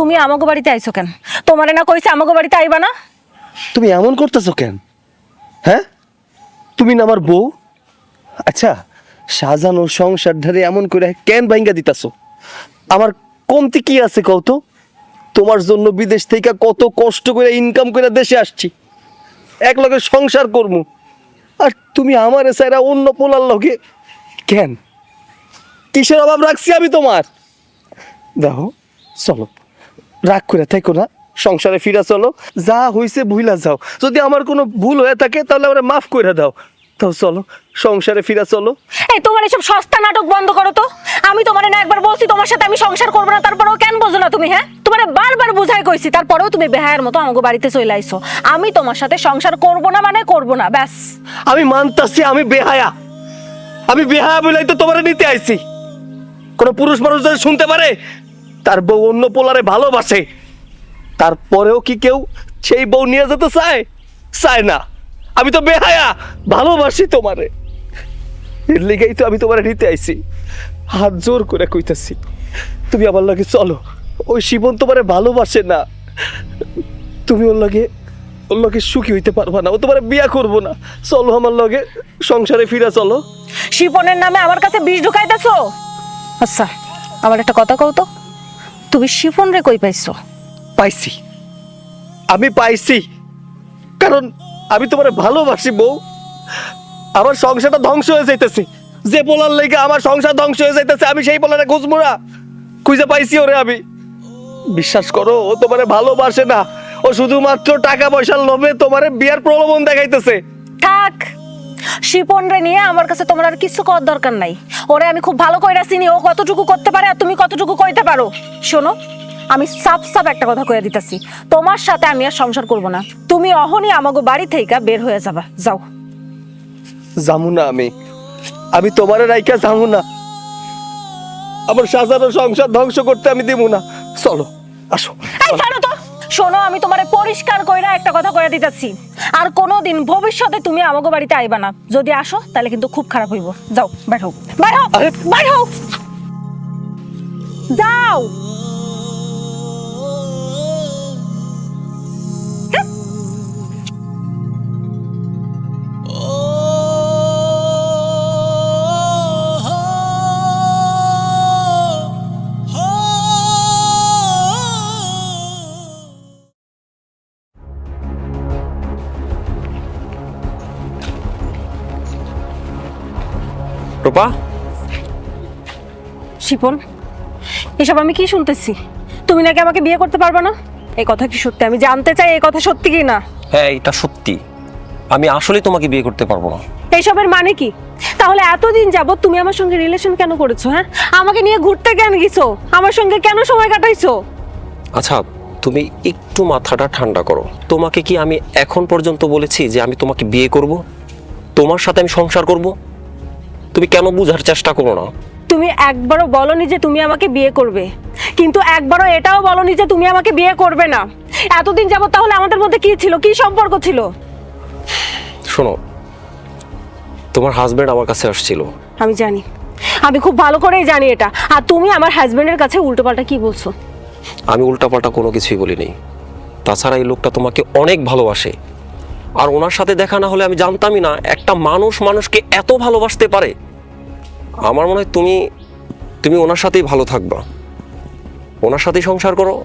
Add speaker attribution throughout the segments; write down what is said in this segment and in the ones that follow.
Speaker 1: তুমি আমাগো বাড়িতে আইছো কেন? তোমারে না কইছে আমাগো বাড়িতে আইবা না?
Speaker 2: তুমি এমন করতেছো কেন? হ্যাঁ, তুমি না আমার বউ? আচ্ছা, সাজানো সংসার ধারে এমন করে কেন ভাঙ্গা দিতাছো? আমার কমতি কি আছে কও তো? তোমার জন্য বিদেশ থেকে কত কষ্ট করে ইনকাম করে দেশে আসছি, এক লগে সংসার করবো, আর তুমি আমার সাইরা অন্য পোলার লগে কেন? কিসের অভাব রাখছি আমি তোমার? দেখো, চলো, রাগ করে থেকো না, সংসারে ফিরা চলো, যা হইছে ভুইলা যাও। যদি আমার কোনো ভুল হয়ে থাকে তাহলে আমরা মাফ করে দাও। তাও চলো, সংসারে ফিরা চলো।
Speaker 1: এই তোমার এসব সস্তা নাটক বন্ধ করো তো। আমি তোমারে না একবার বলছি তোমার সাথে আমি সংসার করব না, তারপরেও কেন বোঝো না তুমি? হ্যাঁ, তোমারে বারবার বুঝাই কইছি, তারপরেও তুমি বেহায়ার মতো আমাগো বাড়িতে চলে আইছো। আমি তোমার সাথে সংসার করব না মানে করব না, ব্যাস।
Speaker 2: আমি মানতাছি আমি বেহায়া, আমি বেহায়া বলেই তো তোমারে নিতে আইছি। কোনো পুরুষ মানুষ যদি শুনতে পারে তার বউ অন্য পোলারে ভালোবাসে, তারপরেও কি কেউ সেই বউ নিয়ে যেতে চায়? চায় না। আমি তো বেহায়া, ভালোবাসি তোমারে, এর লেগেই তো আমি তোমারে নিতে আইছি। হাত জোর করে কইতাছি, তুমি আমার লগে চলো। ওই শিবন তোমারে ভালোবাসে না, তুমি ওর লগে সুখী হইতে পারবা না, ও তোমারে বিয়া করবো না। চলো আমার লগে, সংসারে ফিরা চলো।
Speaker 1: শিপনের নামে আমার কাছে বিষ ঢুকাইতেছো? আচ্ছা, আমার একটা কথা কও তো, তুমি শিপন রে কই পাইছো?
Speaker 2: পাইছি, আমি পাইছি, কারণ আমি তোমারে ভালোবাসি বউ। আমার সংসারটা ধ্বংস হয়ে যাইতেছে, যে পোলার লেগে আমার সংসার ধ্বংস হয়ে যাইতেছে, আমি সেই পোলারে খুঁজমুরা খুঁজে পাইছি ওরে আমি। বিশ্বাস করো, ও তোমারে ভালোবাসে না, ও শুধুমাত্র টাকা পয়সার লোভে তোমারে বিয়ার প্রলোভন দেখাইতেছে।
Speaker 1: থাক, শিপন রে নিয়ে আমার কাছে তোমার আর কিছু করার দরকার নাই। ওরে আমি খুব ভালো কইরা চিনি, ও কতটুকু করতে পারে আর তুমি কতটুকু কইতে পারো। শোনো, আমি সাফ সাফ একটা কথা কইয়া দিতেছি, তোমার সাথে আমি আর সংসার করব না। তুমি অহনি আমাগো বাড়ি থেকে বের হয়ে যাবা, যাও।
Speaker 2: যামু না আমি তোমারে রাইখা যামু না। আমার সাজানো সংসার ধ্বংস করতে আমি দেবো না। চলো, আসো।
Speaker 1: এই ছাড়ো তো। শোনো, আমি তোমারে পরিষ্কার কইরা একটা কথা কইয়া দিতেছি, আর কোনোদিন ভবিষ্যতে তুমি আমাগো বাড়িতে আইবা না। যদি আসো তাহলে কিন্তু খুব খারাপ হইব। যাও, বের হও, বের হও,
Speaker 2: আরে!
Speaker 1: বের হও, যাও।
Speaker 3: রূপা,
Speaker 1: শিপন, এসব আমি কি শুনতেছি? তুমি নাকি আমাকে বিয়ে করতে পারবে না? এই কথা কি সত্যি? আমি জানতে চাই এই কথা সত্যি কি না।
Speaker 3: হ্যাঁ এটা সত্যি, আমি আসলে তোমাকে বিয়ে করতে পারবো না।
Speaker 1: এইসবের মানে কি? তাহলে এতদিন যাবত তুমি আমার সঙ্গে রিলেশন কেন করেছো? হ্যাঁ, আমাকে নিয়ে ঘুরতে কেন গেছো? আমার সঙ্গে কেন সময় কাটাইছো?
Speaker 3: আচ্ছা, তুমি একটু মাথাটা ঠান্ডা করো। তোমাকে কি আমি এখন পর্যন্ত বলেছি যে আমি তোমাকে বিয়ে করব, তোমার সাথে আমি সংসার করব? তুমি কেন বুঝার চেষ্টা করো না?
Speaker 1: তুমি একবারও বলনি যে তুমি আমাকে বিয়ে করবে, কিন্তু একবারও এটাও বলনি যে তুমি আমাকে বিয়ে করবে না। এতদিন যাবত তাহলে আমাদের মধ্যে কি ছিল, কি সম্পর্ক ছিল?
Speaker 3: শোনো, তোমার হাজবেন্ড আমার কাছে আসছিল।
Speaker 1: আমি জানি, আমি খুব ভালো করেই জানি এটা। আর তুমি আমার হাজবেন্ডের কাছে উল্টোপাল্টা কি বলছো?
Speaker 3: আমি উল্টাপাল্টা কোনো কিছুই বলিনি। তাছাড়া এই লোকটা তোমাকে অনেক ভালোবাসে, আর ওনার সাথে দেখা না হলে আমি জানতামই না একটা মানুষ মানুষকে এত ভালোবাসতে পারে। আমার মনে হয় তুমি ওনার সাথেই ভালো থাকবা, ওনার সাথেই সংসার করো,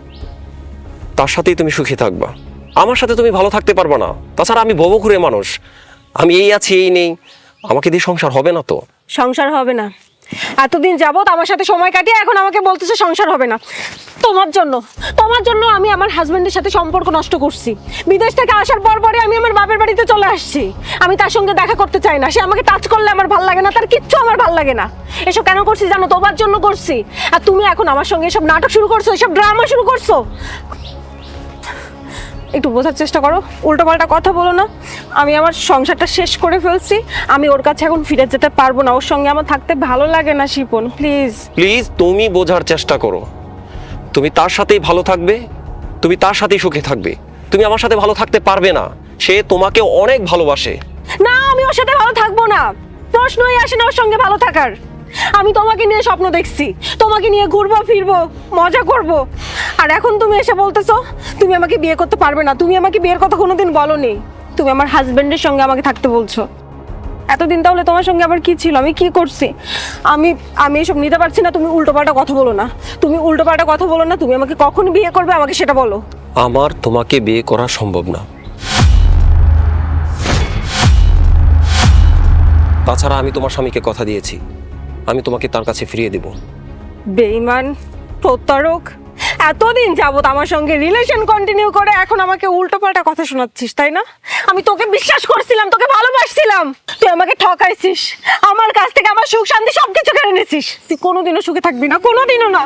Speaker 3: তার সাথেই তুমি সুখী থাকবা। আমার সাথে তুমি ভালো থাকতে পারবা না। তাছাড়া আমি ভবঘুরে মানুষ, আমি এই আছি এই নেই, আমাকে দিয়ে সংসার হবে না তো।
Speaker 1: সংসার হবে না? এতদিন যাবত আমার সাথে সময় কাটিয়ে এখন আমাকে বলতেছে সংসার হবে না। তোমার জন্য আমি আমার হাজবেন্ডের সাথে সম্পর্ক নষ্ট করছি। বিদেশ থেকে আসার পরে আমি আমার বাপের বাড়িতে চলে আসছি। আমি তার সঙ্গে দেখা করতে চাই না, সে আমাকে টাচ করলে আমার ভাল লাগে না, তার কিচ্ছু আমার ভাল লাগে না। এসব কেন করছি জানো? তোমার জন্য করছি। আর তুমি এখন আমার সঙ্গে এসব নাটক শুরু করছো, এসব ড্রামা শুরু করছো। একটু বোঝার চেষ্টা করো, উল্টোপাল্টা কথা বলো না। আমি আমার সংসারটা শেষ করে ফেলছি, আমি ওর কাছে এখন ফিরে যেতে পারবো না। ওর সঙ্গে আমার থাকতে ভালো লাগে না শিপন, প্লিজ।
Speaker 3: প্লিজ তুমি বোঝার চেষ্টা করো। তুমি তার সাথেই ভালো থাকবে, তুমি তার সাথেই সুখে থাকবে। তুমি আমার সাথে ভালো থাকতে পারবে না, সে তোমাকে অনেক ভালোবাসে।
Speaker 1: না, আমি ওর সাথে ভালো থাকবো না, প্রশ্নই আসে না ওর সঙ্গে ভালো থাকার। আমি তোমাকে নিয়ে স্বপ্ন দেখছি, তোমাকে নিয়ে ঘুরবো ফিরবো মজা করব। আর এখন তুমি এসে বলতেছো তুমি আমাকে বিয়ে করতে পারবে না। তুমি আমাকে বিয়ের কথা কোনোদিন বলোনি, তুমি আমার হাজবেন্ডের সঙ্গে আমাকে থাকতে বলছো। এতদিন তাহলে তোমার সঙ্গে আবার কি ছিল, আমি কি করছি? আমি আমি এসব নিতে পারছি না। তুমি উল্টোপাল্টা কথা বলো না, তুমি উল্টোপাল্টা কথা বলো না। তুমি আমাকে কখন বিয়ে করবে আমাকে সেটা বলো।
Speaker 3: আমার তোমাকে বিয়ে করা সম্ভব না। তাছাড়া আমি তোমার স্বামীকে কথা দিয়েছি, আমি তোমাকে তার কাছে ফিরিয়ে দেব।
Speaker 1: বেঈমান, প্রতারক, এতদিন যাবত আমার সঙ্গে রিলেশন কন্টিনিউ করে এখন আমাকে উল্টোপাল্টা কথা শোনাচ্ছিস, তাই না? আমি তোকে বিশ্বাস করছিলাম, তোকে ভালোবাসছিলাম, তুই আমাকে ঠকাইছিস। আমার কাছ থেকে আমার সুখ শান্তি সবকিছু কেড়ে নিয়েছিস। তুই কোনোদিনও সুখে থাকবি না, কোনোদিনও না।